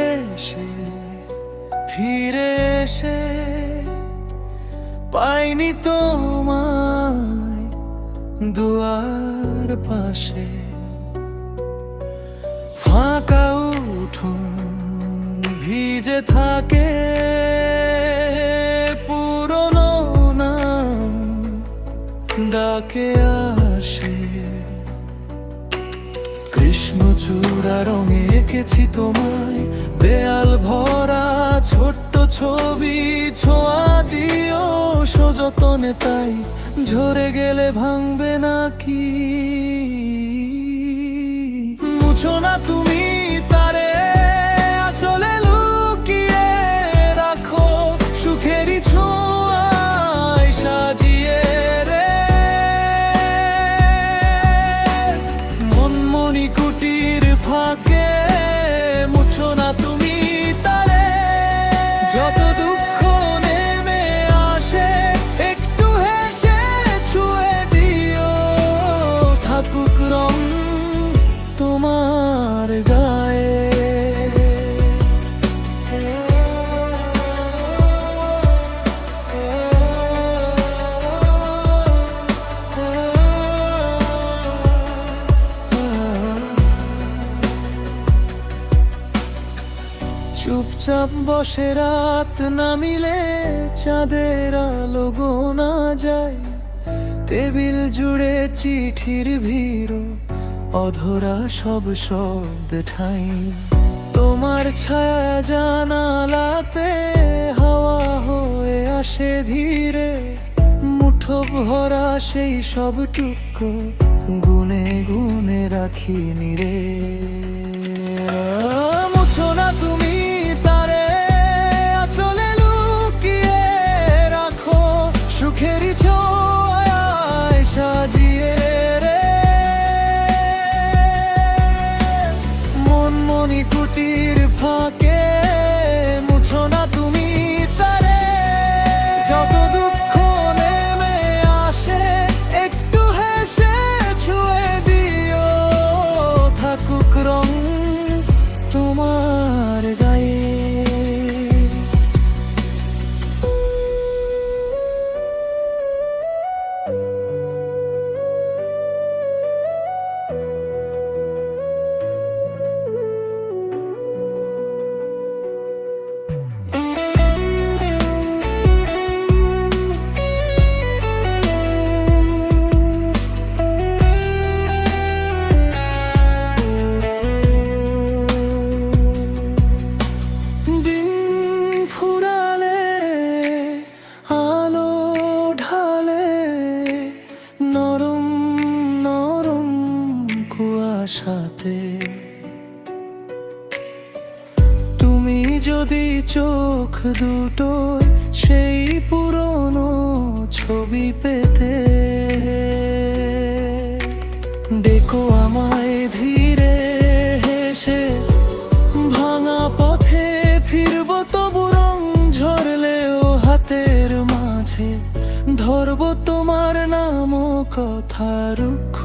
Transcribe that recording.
এসে ফিরে এসে পাইনি তোমায় দুয়ার পাশে। ফাঁকা উঠোন ভিজে থাকে, পুরনো নাম ডাকে আসে। কৃষ্ণচূড়া রঙে এঁকেছি তোমায়, দেয়াল ভরা ছোট্ট ছবি। ছোঁয়া দিও সযতনে, তাই ঝরে গেলে ভাঙবে নাকি? মুছো না তুমি তারে, আঁচলে লুকিয়ে রাখো। সুখেরই ছোঁয়ায় সাজিয়ে রে মনমনি কুটির ফাঁকে। মুছো না তুমি তারে, যত দুঃখ নেমে আসে একটু হেসে ছুঁয়ে দিও। থাকুক রং তোমার গায়ে। চুপচাপ বসে রাত নামিলে চাঁদের আলো গোনা যায়। টেবিল জুড়ে চিঠির ভিড়, অধরা সব শব্দ ঠাই। তোমার ছায়া জানালাতে হাওয়া হয়ে আসে ধীরে। মুঠো ভরা সেই সব টুকরো গুনে গুনে রাখিনি রে। মুছো না তুমি তারে, আঁচলে লুকিয়ে রাখো। সুখেরই ছোঁয়ায় সাজিয়ে রে মনমনি কুটির ফাঁকে। মুছো না তুমি তারে, যত দুঃখ নেমে আসে একটু হেসে ছুঁয়ে দিও। থাকুক রং তোমার গায়ে। সাথে তুমি যদি চোখ দুটো সেই পুরনো ছবি পেতে, ডেকো আমায় ধীরে হেসে। ভাঙা পথে ফিরবো তবু রং ঝরলেও হাতের মাঝে ধরবো তোমার নাম ও কথা রুক্ষ।